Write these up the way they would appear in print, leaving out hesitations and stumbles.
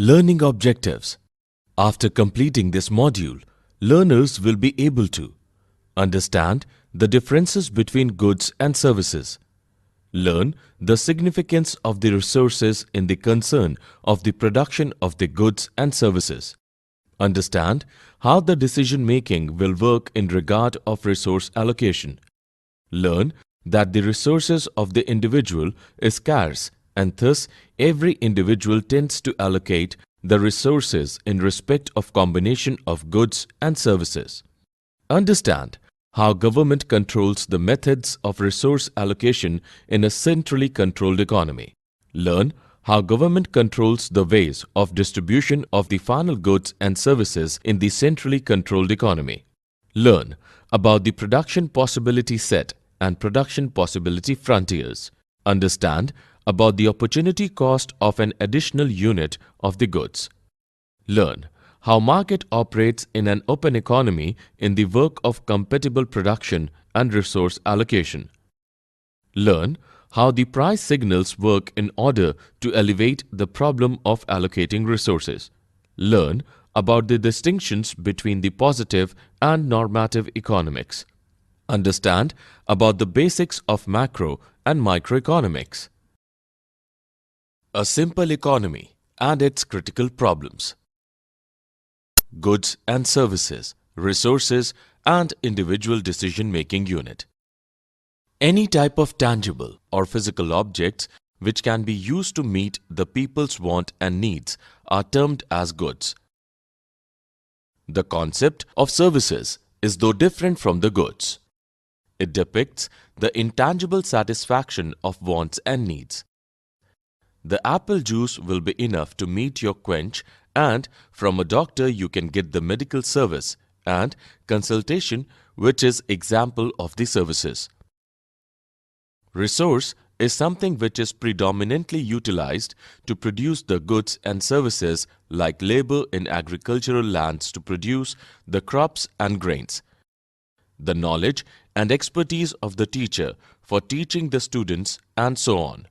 Learning objectives. After completing this module, learners will be able to understand the differences between goods and services, learn the significance of the resources in the concern of the production of the goods and services, understand how the decision-making will work in regard of resource allocation, learn that the resources of the individual is scarce and thus every individual tends to allocate the resources in respect of combination of goods and services. Understand how government controls the methods of resource allocation in a centrally controlled economy. Learn how government controls the ways of distribution of the final goods and services in the centrally controlled economy. Learn about the production possibility set and production possibility frontiers. Understand about the opportunity cost of an additional unit of the goods. Learn how market operates in an open economy in the work of compatible production and resource allocation. Learn how the price signals work in order to elevate the problem of allocating resources. Learn about the distinctions between the positive and normative economics. Understand about the basics of macro and microeconomics. A simple economy and its critical problems. Goods and services, resources, and individual decision-making unit. Any type of tangible or physical objects which can be used to meet the people's want and needs are termed as goods. The concept of services is though different from the goods. It depicts the intangible satisfaction of wants and needs. The apple juice will be enough to meet your quench, and from a doctor you can get the medical service and consultation, which is example of the services. Resource is something which is predominantly utilized to produce the goods and services like labor in agricultural lands to produce the crops and grains. The knowledge and expertise of the teacher for teaching the students and so on.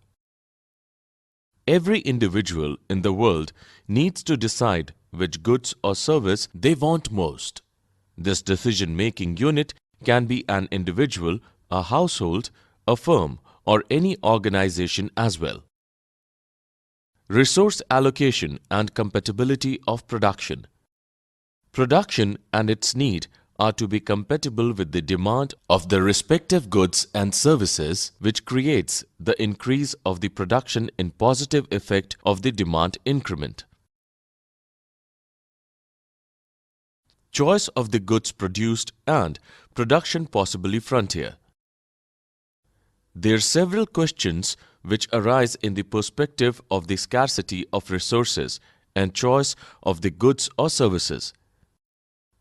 Every individual in the world needs to decide which goods or service they want most. This decision-making unit can be an individual, a household, a firm, or any organization as well. Resource allocation and compatibility of production. Production and its need are to be compatible with the demand of the respective goods and services, which creates the increase of the production in positive effect of the demand increment. Choice of the goods produced and production possibly frontier. There are several questions which arise in the perspective of the scarcity of resources and choice of the goods or services.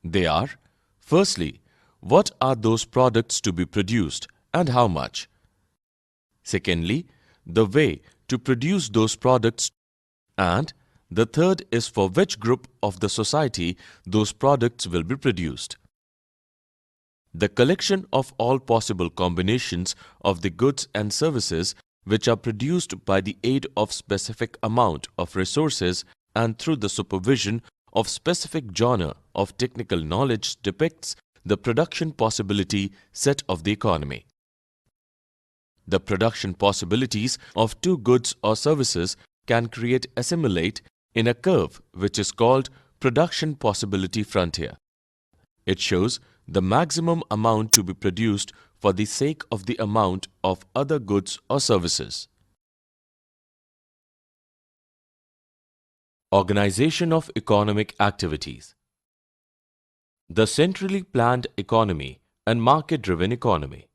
They are: firstly, what are those products to be produced and how much? Secondly, the way to produce those products, and the third is for which group of the society those products will be produced. The collection of all possible combinations of the goods and services which are produced by the aid of specific amount of resources and through the supervision of specific genre of technical knowledge depicts the production possibility set of the economy. The production possibilities of two goods or services can create assimilate in a curve which is called production possibility frontier. It shows the maximum amount to be produced for the sake of the amount of other goods or services. Organization of economic activities. The centrally planned economy and market-driven economy.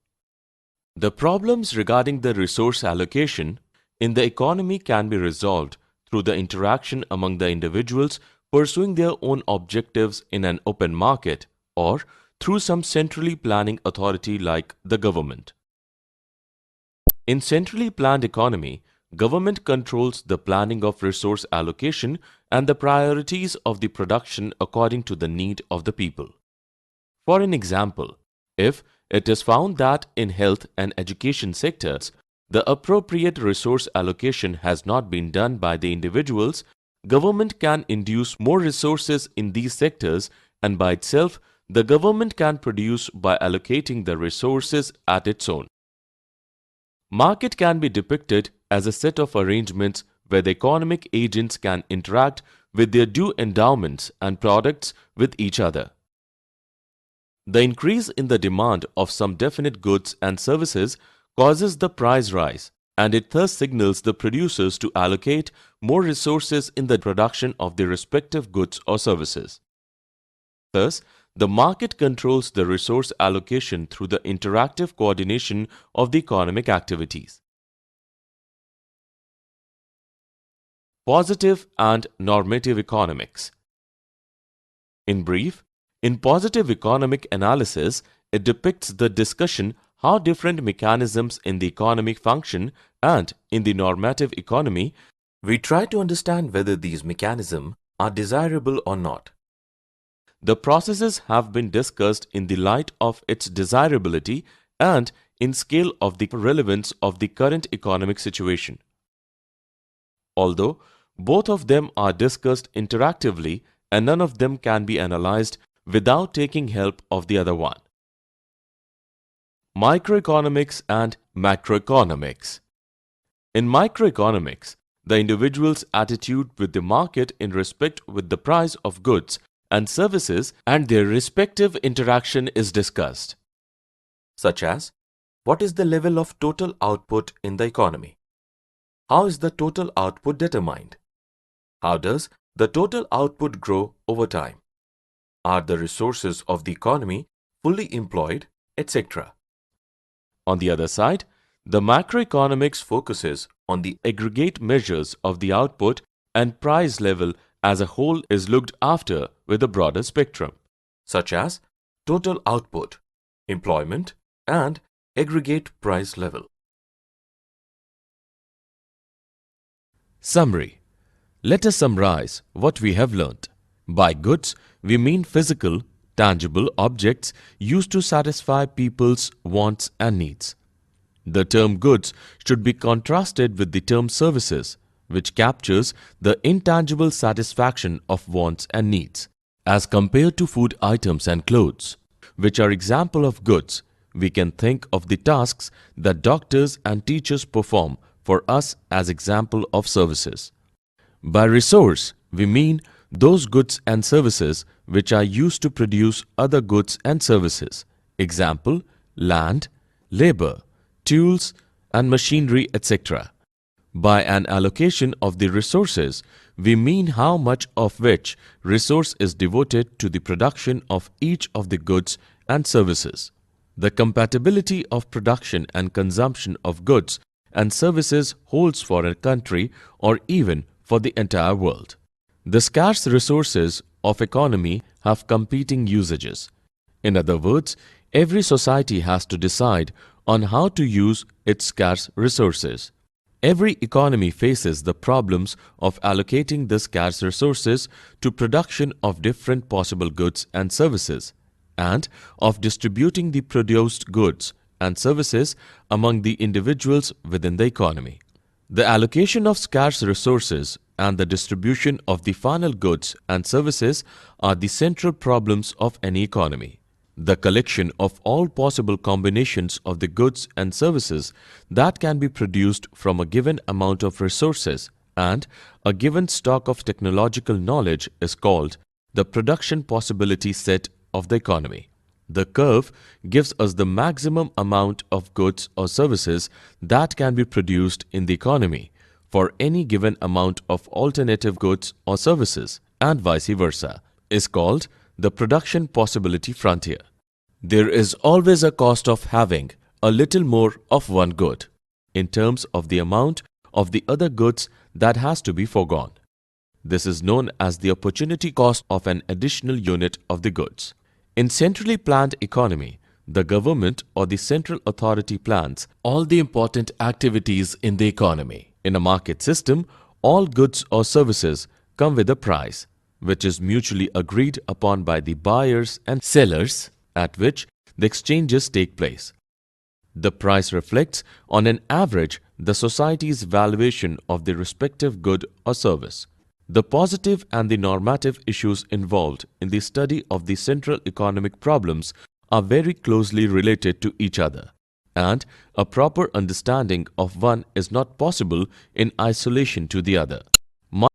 The problems regarding the resource allocation in the economy can be resolved through the interaction among the individuals pursuing their own objectives in an open market or through some centrally planning authority like the government. In centrally planned economy, government controls the planning of resource allocation and the priorities of the production according to the need of the people. For an example, if it is found that in health and education sectors, the appropriate resource allocation has not been done by the individuals, government can induce more resources in these sectors, and by itself, the government can produce by allocating the resources at its own. Market can be depicted as a set of arrangements where the economic agents can interact with their due endowments and products with each other. The increase in the demand of some definite goods and services causes the price rise, and it thus signals the producers to allocate more resources in the production of their respective goods or services. Thus, the market controls the resource allocation through the interactive coordination of the economic activities. Positive and normative economics. In brief, in positive economic analysis, it depicts the discussion how different mechanisms in the economy function, and in the normative economy, we try to understand whether these mechanisms are desirable or not. The processes have been discussed in the light of its desirability and in scale of the relevance of the current economic situation. Although both of them are discussed interactively and none of them can be analyzed without taking help of the other one. Microeconomics and macroeconomics. In microeconomics, the individual's attitude with the market in respect with the price of goods and services and their respective interaction is discussed, such as what is the level of total output in the economy? How is the total output determined? How does the total output grow over time? Are the resources of the economy fully employed, etc.? On the other side, the macroeconomics focuses on the aggregate measures of the output, and price level as a whole is looked after with a broader spectrum, such as total output, employment, and aggregate price level. Summary. Let us summarize what we have learnt. By goods, we mean physical, tangible objects used to satisfy people's wants and needs. The term goods should be contrasted with the term services, which captures the intangible satisfaction of wants and needs. As compared to food items and clothes, which are example of goods, we can think of the tasks that doctors and teachers perform for us as example of services. By resource, we mean those goods and services which are used to produce other goods and services. Example, land, labor, tools and machinery, etc. By an allocation of the resources, we mean how much of which resource is devoted to the production of each of the goods and services. The compatibility of production and consumption of goods and services holds for a country or even for the entire world. The scarce resources of economy have competing usages. In other words, every society has to decide on how to use its scarce resources. Every economy faces the problems of allocating the scarce resources to production of different possible goods and services, and of distributing the produced goods and services among the individuals within the economy. The allocation of scarce resources and the distribution of the final goods and services are the central problems of any economy. The collection of all possible combinations of the goods and services that can be produced from a given amount of resources and a given stock of technological knowledge is called the production possibility set of the economy. The curve gives us the maximum amount of goods or services that can be produced in the economy for any given amount of alternative goods or services, and vice versa, is called the production possibility frontier. There is always a cost of having a little more of one good, in terms of the amount of the other goods that has to be foregone. This is known as the opportunity cost of an additional unit of the goods. In centrally planned economy, the government or the central authority plans all the important activities in the economy. In a market system, all goods or services come with a price, which is mutually agreed upon by the buyers and sellers, at which the exchanges take place. The price reflects, on an average, the society's valuation of the respective good or service. The positive and the normative issues involved in the study of the central economic problems are very closely related to each other, and a proper understanding of one is not possible in isolation to the other.